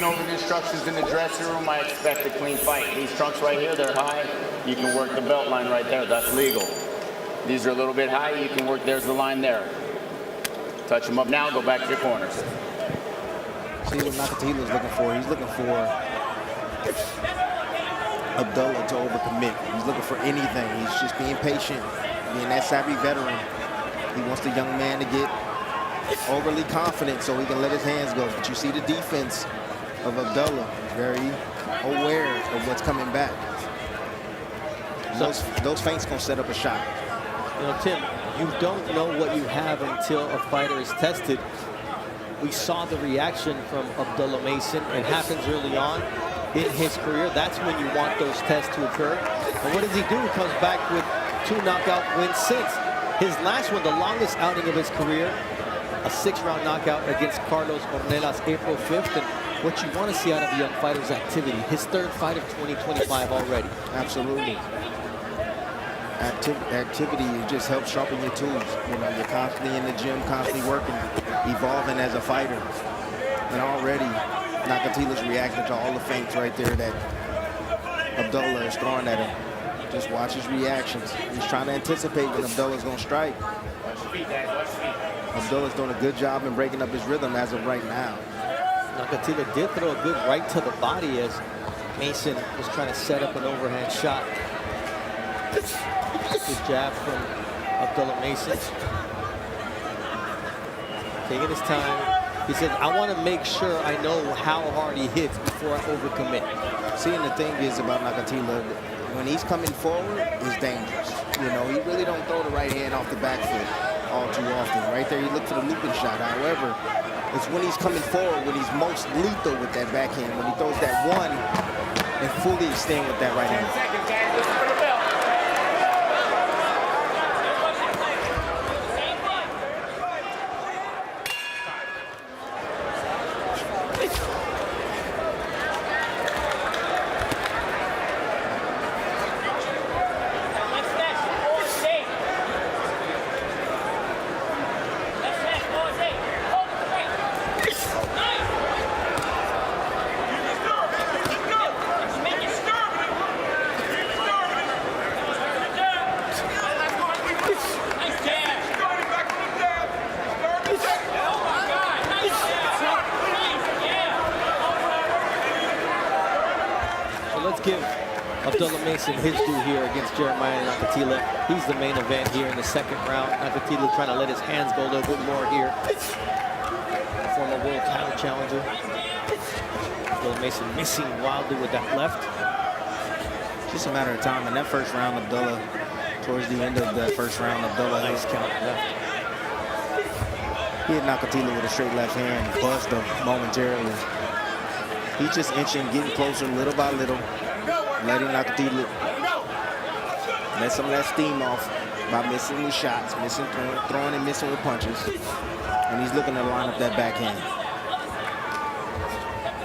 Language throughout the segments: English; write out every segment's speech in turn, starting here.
over the instructions in the dressing room, I expect a clean fight. These trunks right here, they're high. You can work the belt line right there. That's legal. These are a little bit high. You can work, there's the line there. Touch them up now, go back to your corners. See what Nakathila is looking for. He's looking for Abdullah to overcommit. He's looking for anything. He's just being patient, being that savvy veteran. He wants the young man to get overly confident so he can let his hands go. But you see the defense of Abdullah, very aware of what's coming back. Those feints gonna set up a shot. You know, Tim, you don't know what you have until a fighter is tested. We saw the reaction from Abdullah Mason. It happens early on in his career. That's when you want those tests to occur. And what does he do? He comes back with 2 knockout wins since. His last one, the longest outing of his career, a 6-round knockout against Carlos Ornelas April 5th. And what you want to see out of a young fighter is activity. His 3rd fight of 2025 already. Absolutely. Activity, it just helps sharpen your tools. You know, you're constantly in the gym, constantly working, evolving as a fighter. And already, Nakathila's reacting to all the feints right there that Abdullah is throwing at him. Just watch his reactions. He's trying to anticipate when Abdullah's going to strike. Abdullah's doing a good job in breaking up his rhythm as of right now. Nakathila did throw a good right to the body as Mason was trying to set up an overhand shot. Good jab from Abdullah Mason. Taking his time. He said, I want to make sure I know how hard he hits before I overcommit. See, and the thing is about Nakathila, when he's coming forward, it's dangerous. You know, he really don't throw the right hand off the back foot all too often. Right there, he looked for the looping shot. However, it's when he's coming forward when he's most lethal with that backhand, when he throws that one and fully extend with that right hand. 10 seconds, guys. Listen for the bell. Give Abdullah Mason his due here against Jeremiah Nakathila. He's the main event here in the 2nd round. Nakathila trying to let his hands go a little bit more here. Former world title challenger. Abdullah Mason missing wildly with that left. Just a matter of time. In that 1st round, Abdullah, towards the end of that 1st round, Abdullah, nice count left. He hit Nakathila with a straight left hand, buzzed him momentarily. He's just inching, getting closer little by little. Letting Nakathila let some of that steam off by missing with shots, throwing and missing with punches. And he's looking to line up that backhand.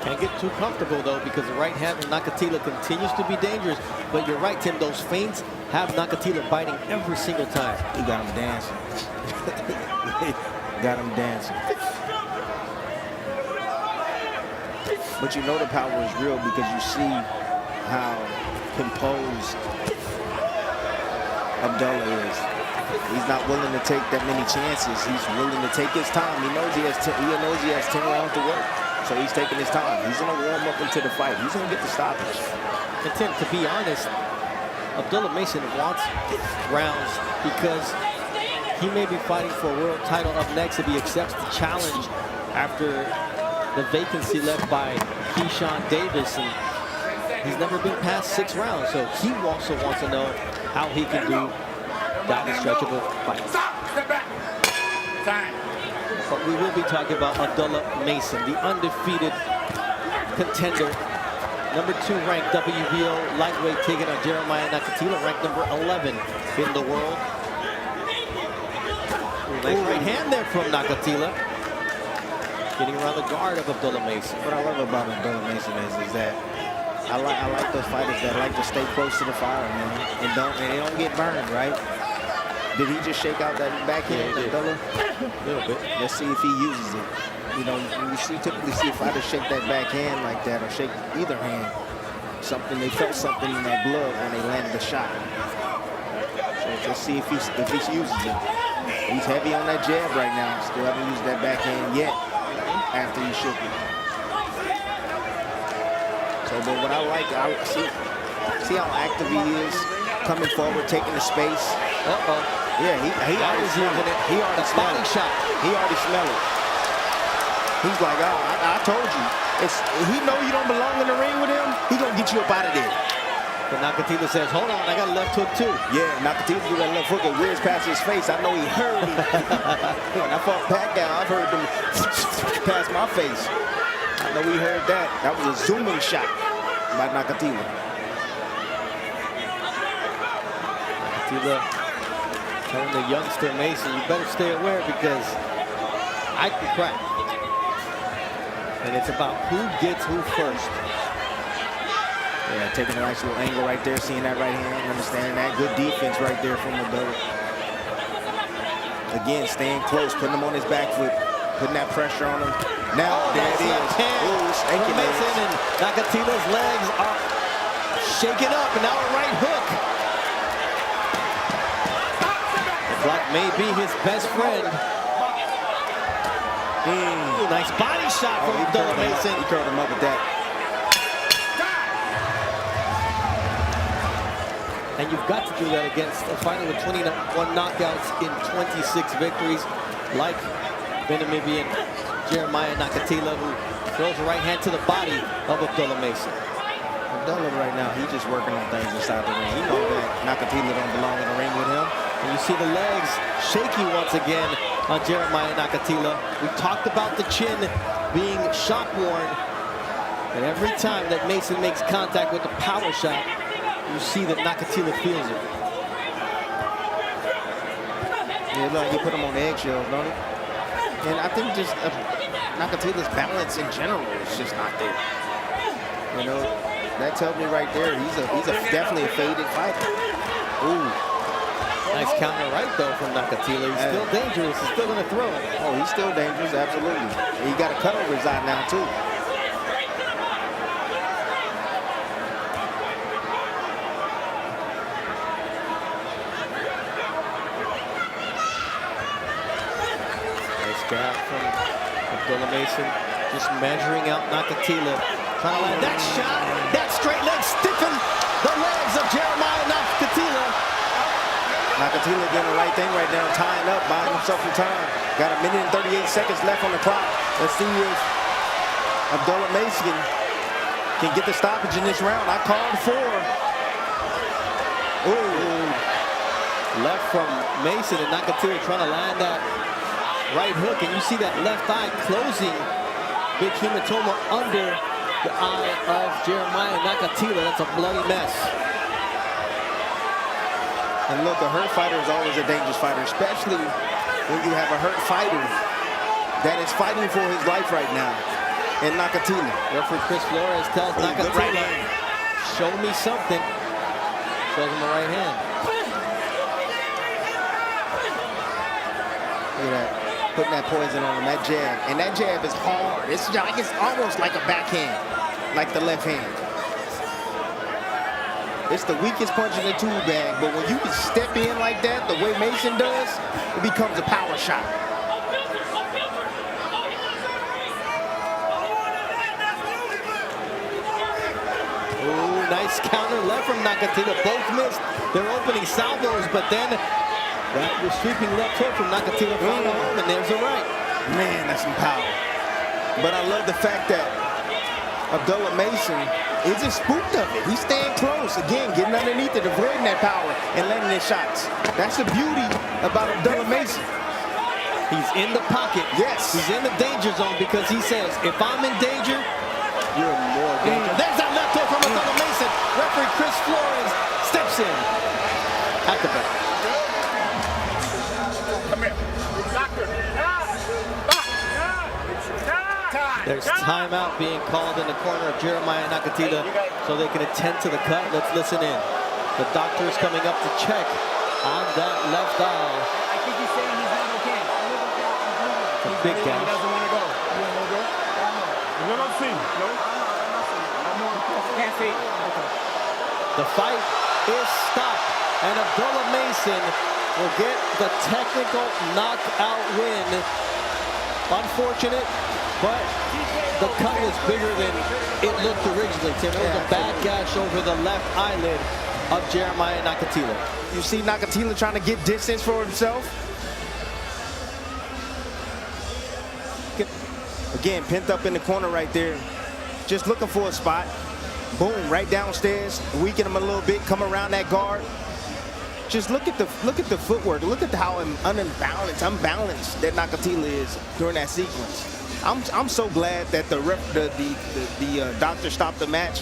Can't get too comfortable, though, because the right hand of Nakathila continues to be dangerous. But you're right, Tim, those feints have Nakathila biting every single time. He got him dancing. Got him dancing. But you know the power is real because you see how composed Abdullah is. He's not willing to take that many chances. He's willing to take his time. He knows he has 10 rounds to work. So he's taking his time. He's going to warm up into the fight. He's going to get the stoppage. And Tim, to be honest, Abdullah Mason wants rounds because he may be fighting for a world title up next if he accepts the challenge after the vacancy left by Keyshawn Davis. And he's never been past 6 rounds, so he also wants to know how he can do down the stretch of a fight. Step back. Time. But we will be talking about Abdullah Mason, the undefeated contender. Number 2 ranked WBO lightweight, taking on Jeremiah Nakathila, ranked number 11 in the world. Nice right hand there from Nakathila. Getting around the guard of Abdullah Mason. What I love about Abdullah Mason is that I like those fighters that like to stay close to the fire, man, and they don't get burned, right? Did he just shake out that backhand, Abdullah? A little bit. Let's see if he uses it. You know, you typically see a fighter shake that backhand like that or shake either hand. They felt something in that glove when they landed the shot. So let's see if he uses it. He's heavy on that jab right now. Still haven't used that backhand yet after he shook it. So, but what I like, see how active he is, coming forward, taking the space. Yeah, he already smelled it. He already smelled it. He already smelled it. He's like, oh, I told you. He know you don't belong in the ring with him. He gonna get you up out of there. But Nakathila says, hold on, I got a left hook too. Yeah, Nakathila do that left hook. It whizzed past his face. I know he heard me. When I fought Pacquiao, I've heard them pass my face. I know he heard that. That was a zooming shot by Nakathila. Nakathila telling the youngster Mason, you better stay aware because I can crack. And it's about who gets who first. Yeah, taking a nice little angle right there, seeing that right hand, understanding that. Good defense right there from Abdullah. Again, staying close, putting him on his back foot, putting that pressure on him. Now, there it is. Ooh, from Mason, and Nakathila's legs are shaking up, and now a right hook. The block may be his best friend. Nice body shot from Abdullah Mason. He curled him up with that. And you've got to do that against a fighter with 21 knockouts in 26 victories, like Benamibian Jeremiah Nakathila, who throws a right hand to the body of Abdullah Mason. Abdullah right now, he's just working on things inside the ring. He knows that Nakathila don't belong in the ring with him. And you see the legs shaky once again on Jeremiah Nakathila. We talked about the chin being shot-worn. And every time that Mason makes contact with the power shot, you see that Nakathila feels it. Yeah, look, you put him on the eggshells, don't it? And I think just Nakathila's balance in general is just not there. You know, that tells me right there he's definitely a faded fighter. Ooh. Nice counter right, though, from Nakathila. He's still dangerous. He's still going to throw it. Oh, he's still dangerous, absolutely. He got a cut over his eye now, too. Nice jab from Abdullah Mason. Just measuring out Nakathila. Trying to land that shot. That straight leg stiffened the legs of Jeremiah Nakathila. Nakathila doing the right thing right now, tying up, buying himself some time. Got a minute and 38 seconds left on the clock. Let's see if Abdullah Mason can get the stoppage in this round. I called for. Ooh. Left from Mason, and Nakathila trying to land that right hook. And you see that left eye closing. Big hematoma under the eye of Jeremiah Nakathila. That's a bloody mess. And look, a hurt fighter is always a dangerous fighter, especially when you have a hurt fighter that is fighting for his life right now. And Nakathila. Referee Chris Flores tells Nakathila, show me something. Shows him the right hand. Look at that. Putting that poison on him, that jab. And that jab is hard. It's almost like a backhand, like the left hand. It's the weakest punch in the tool bag, but when you can step in like that, the way Mason does, it becomes a power shot. Ooh, nice counter left from Nakathila. Both missed their opening salvos, but then that was sweeping left hook from Nakathila found a home, and there's a right. Man, that's some power. But I love the fact that Abdullah Mason isn't spooked of it. He's staying close. Again, getting underneath it, avoiding that power, and letting his shots. That's the beauty about Abdullah Mason. He's in the pocket. Yes. He's in the danger zone because he says, if I'm in danger, you're in more danger. There's that left hook from Abdullah Mason. Referee Chris Flores steps in at the back. Come here. Doctor. There's timeout being called in the corner of Jeremiah Nakathila so they can attend to the cut. Let's listen in. The doctor is coming up to check on that left eye. I think he's saying he's not okay. It's a big gash. He doesn't want to go. see. Can't see. The fight is stopped, and Abdullah Mason will get the technical knockout win. Unfortunate, but the cut was bigger than it looked originally, Tim. It was a bad gash over the left eyelid of Jeremiah Nakathila. You see Nakathila trying to get distance for himself. Again, pent up in the corner right there. Just looking for a spot. Boom, right downstairs. Weaken him a little bit, come around that guard. Just look at the footwork. Look at how unbalanced that Nakathila is during that sequence. I'm so glad that the doctor stopped the match.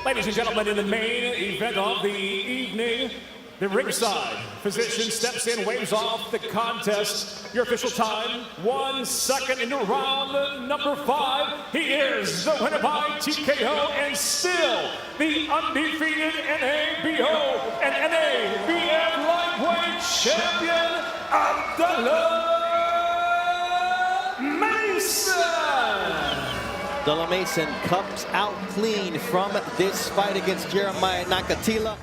Ladies and gentlemen, in the main event of the evening, the ringside physician steps in, waves off the contest. Your official time, 1 second into round number 5. He is the winner by TKO and still the undefeated NABO and NABF lightweight champion, Abdullah Mason. Abdullah Mason comes out clean from this fight against Jeremiah Nakathila.